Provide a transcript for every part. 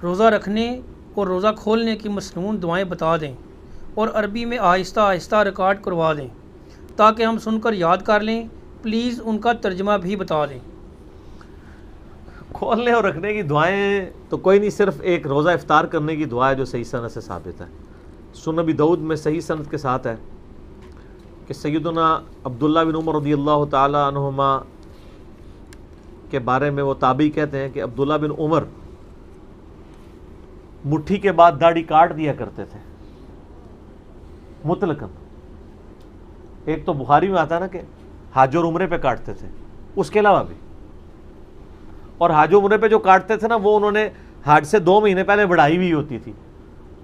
روزہ رکھنے اور روزہ کھولنے کی مصنون دعائیں بتا دیں اور عربی میں آہستہ آہستہ ریکارڈ کروا دیں تاکہ ہم سن کر یاد کر لیں. پلیز ان کا ترجمہ بھی بتا دیں. کھولنے اور رکھنے کی دعائیں تو کوئی نہیں، صرف ایک روزہ افطار کرنے کی دعا ہے جو صحیح سند سے ثابت ہے. سنن ابی داؤد میں صحیح سند کے ساتھ ہے کہ سیدنا عبداللہ بن عمر رضی اللہ تعالی عنہما کے بارے میں وہ تابعی کہتے ہیں کہ عبداللہ بن عمر مٹھی کے بعد داڑھی کاٹ دیا کرتے تھے مطلقاً. ایک تو بخاری میں آتا ہے نا کہ حج اور عمرے پہ کاٹتے تھے، اس کے علاوہ بھی. اور حج و عمرے پہ جو کاٹتے تھے نا وہ انہوں نے حج سے 2 مہینے پہلے بڑھائی ہوئی ہوتی تھی.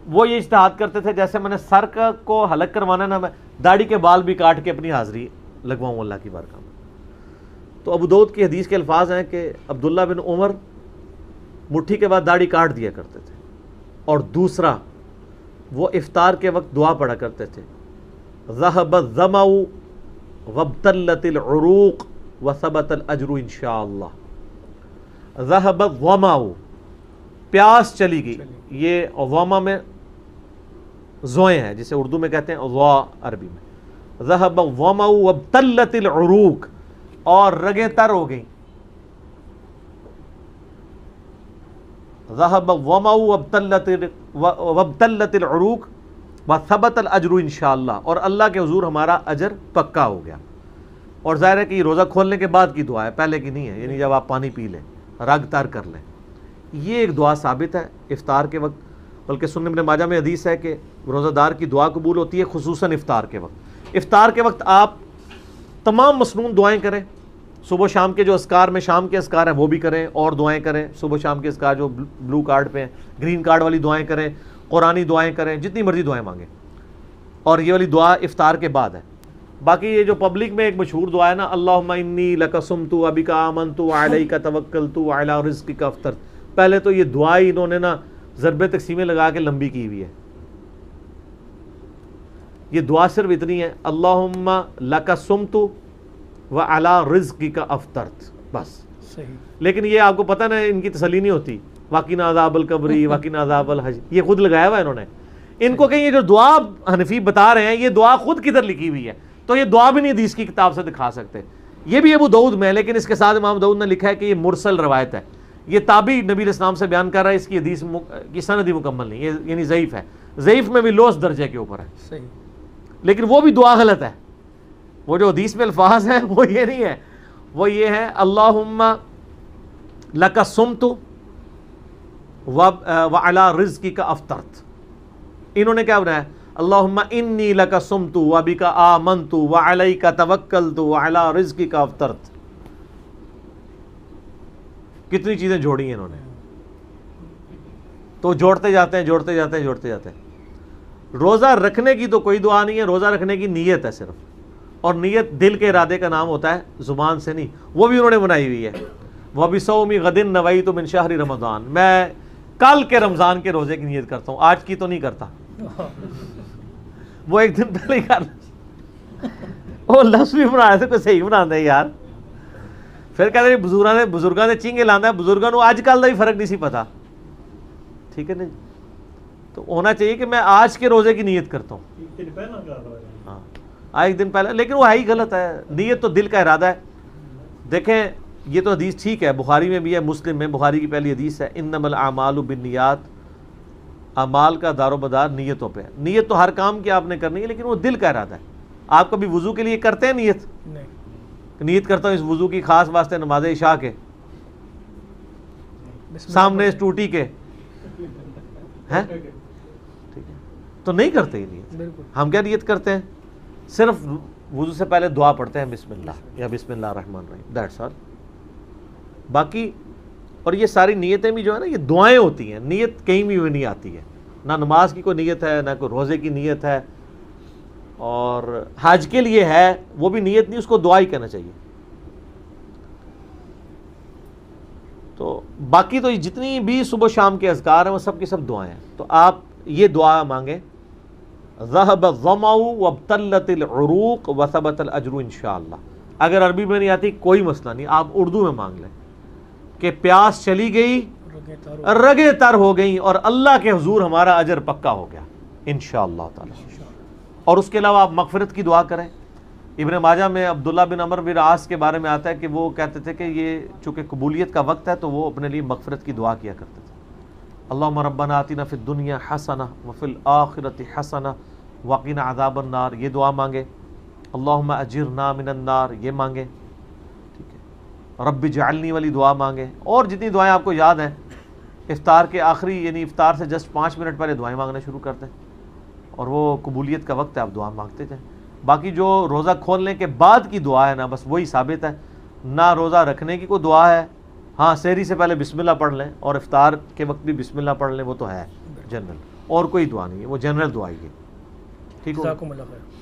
وہ یہ اجتہاد کرتے تھے جیسے میں نے سر کو حلق کروانا نا، میں داڑھی کے بال بھی کاٹ کے اپنی حاضری لگواؤں اللہ کی بارگاہ میں. تو ابو داؤد کی حدیث کے الفاظ ہیں کہ عبداللہ بن عمر مٹھی کے بعد داڑھی کاٹ دیا کرتے تھے. اور دوسرا وہ افطار کے وقت دعا پڑھا کرتے تھے، ذهب الظمأ وابتلت العروق وثبت الاجر انشاءاللہ. ذهب الظمأ، پیاس چلی گئی. یہ ظما میں زوئیں ہیں جسے اردو میں کہتے ہیں ضا عربی میں. ذهب الظمأ وابتلت العروق، اور رگیں تر ہو گئیں. ذهب الظمأ وابتلت العروق وثبت الاجر انشاءاللہ، اور اللہ کے حضور ہمارا اجر پکا ہو گیا. اور ظاہر ہے کہ یہ روزہ کھولنے کے بعد کی دعا ہے، پہلے کی نہیں ہے. یعنی جب آپ پانی پی لیں، رگ تر کر لیں. یہ ایک دعا ثابت ہے افطار کے وقت. بلکہ سنن ابن ماجہ میں حدیث ہے کہ روزہ دار کی دعا قبول ہوتی ہے خصوصاً افطار کے وقت. افطار کے وقت آپ تمام مسنون دعائیں کریں. صبح شام کے جو اذکار میں شام کے اذکار ہیں وہ بھی کریں، اور دعائیں کریں. صبح شام کے اذکار جو بلو کارڈ پہ ہیں، گرین کارڈ والی دعائیں کریں، قرآنی دعائیں کریں، جتنی مرضی دعائیں مانگیں. اور یہ والی دعا افطار کے بعد ہے. باقی یہ جو پبلک میں ایک مشہور دعا ہے نا، اللہم انی لک صمت وبک آمنت وعلیک توکلت وعلی رزقک افطرت، پہلے تو یہ دعا ہی انہوں نے نا ضرب تقسیمیں لگا کے لمبی کی ہوئی ہے. یہ دعا صرف اتنی ہے، اللہم لک صمت وعلی رزقک افطرت، بس. صحیح. لیکن یہ آپ کو پتہ نا ان کی تسلی نہیں ہوتی، وقنا عذاب القبر وقنا عذاب الحج، یہ خود لگایا ہوا ہے انہوں نے. ان کو کہیں یہ جو دعا حنفی بتا رہے ہیں یہ دعا خود کدھر لکھی ہوئی ہے، تو یہ دعا بھی نہیں حدیث کی کتاب سے دکھا سکتے. یہ بھی ابو داؤد میں ہے، لیکن اس کے ساتھ امام داؤد نے لکھا ہے کہ یہ مرسل روایت ہے. یہ تابعی نبی علیہ السلام سے بیان کر رہا ہے، اس کی حدیث کی سند مکمل نہیں، یہ یعنی ضعیف ہے. ضعیف میں بھی لوس درجے کے اوپر ہے. صحیح. لیکن وہ بھی دعا غلط ہے. وہ جو حدیث میں الفاظ ہیں وہ یہ نہیں ہے، وہ یہ ہے اللہم لک صمت وعلی رزقک افطرت. انہوں نے کیا بنایا؟ اللہم انی لک صمت وبک آمنت وعلیک توکلت وعلی رزقک افطرت. کتنی چیزیں جوڑی ہیں انہوں نے. تو جوڑتے جاتے ہیں جوڑتے جاتے ہیں جوڑتے جاتے ہیں. روزہ رکھنے کی تو کوئی دعا نہیں ہے، روزہ رکھنے کی نیت ہے صرف. اور نیت دل کے ارادے کا نام ہوتا ہے، زبان سے نہیں. وہ بھی انہوں نے بنائی ہوئی ہے، وَبِصَوْمِ غَدٍ نَوَيْتُ مِنْ شَهْرِ رمضان، میں کل کے رمضان کے روزے کی نیت کرتا ہوں، آج کی تو نہیں کرتا. وہ ایک دن پہلے ہی کر وہ لفظ بھی بنا رہے تھے، کوئی صحیح بنا دے یار. پھر کہتے ہیں بزرگاں نے چینگے لانا ہے، بزرگاں نو آج کل کا ہی فرق نہیں سی پتا. ٹھیک ہے نا؟ تو ہونا چاہیے کہ میں آج کے روزے کی نیت کرتا ہوں. ہاں ایک دن پہلے، لیکن وہ ہے ہی غلط ہے. نیت تو دل کا ارادہ ہے. دیکھیں یہ تو حدیث ٹھیک ہے، بخاری میں بھی ہے، مسلم میں. بخاری کی پہلی حدیث ہے انما الاعمال بالنیات، اعمال کا دار و مدار نیتوں پہ. نیت تو ہر کام کی آپ نے کرنی ہے، لیکن وہ دل کا ارادہ ہے. آپ کبھی وضو کے لیے کرتے ہیں نیت؟ نہیں. نیت کرتا ہوں اس وضو کی خاص واسطے نماز عشاء کے سامنے اس ٹوٹی کے ہیں، ٹھیک ہے تو نہیں کرتے یہ نیت. ہم کیا نیت کرتے ہیں؟ صرف وضو سے پہلے دعا پڑھتے ہیں بسم اللہ یا بسم اللہ الرحمن الرحیم، دیٹس آل. باقی اور یہ ساری نیتیں بھی جو ہے نا یہ دعائیں ہوتی ہیں. نیت کہیں بھی نہیں آتی ہے، نہ نماز کی کوئی نیت ہے، نہ کوئی روزے کی نیت ہے. اور حج کے لیے ہے وہ بھی نیت نہیں، اس کو دعا ہی کہنا چاہیے. تو باقی تو جتنی بھی صبح شام کے اذکار ہیں وہ سب کی سب دعائیں ہیں. تو آپ یہ دعا مانگیں، ذهب الظمأ وابتلت العروق وثبت الاجر انشاءاللہ. اگر عربی میں نہیں آتی کوئی مسئلہ نہیں، آپ اردو میں مانگ لیں کہ پیاس چلی گئی رگیں تر ہو گئیں اور اللہ کے حضور ہمارا اجر پکا ہو گیا انشاءاللہ تعالی۔ اور اس کے علاوہ آپ مغفرت کی دعا کریں۔ ابن ماجہ میں عبداللہ بن عمر بن عاص کے بارے میں آتا ہے کہ وہ کہتے تھے کہ یہ چونکہ قبولیت کا وقت ہے تو وہ اپنے لیے مغفرت کی دعا کیا کرتے تھے۔ اللہم ربنا آتنا فی الدنیا حسنہ وفی الآخرۃ حسنہ وقنا عذاب النار، یہ دعا مانگے۔ اللہم اجرنا من النار، یہ مانگے، ٹھیک ہے۔ رب اجعلنی والی دعا مانگے، اور جتنی دعائیں آپ کو یاد ہیں افطار کے آخری یعنی افطار سے جسٹ 5 منٹ پہلے دعائیں مانگنا شروع کرتے ہیں، اور وہ قبولیت کا وقت ہے، آپ دعا مانگتے جائیں۔ باقی جو روزہ کھولنے کے بعد کی دعا ہے نا، بس وہی ثابت ہے، نہ روزہ رکھنے کی کوئی دعا ہے، ہاں سحری سے پہلے بسم اللہ پڑھ لیں اور افطار کے وقت بھی بسم اللہ پڑھ لیں، وہ تو ہے جنرل، اور کوئی دعا نہیں ہے، وہ جنرل دعا ہی ہے، ٹھیک ہو۔ جزاکم اللہ خیر۔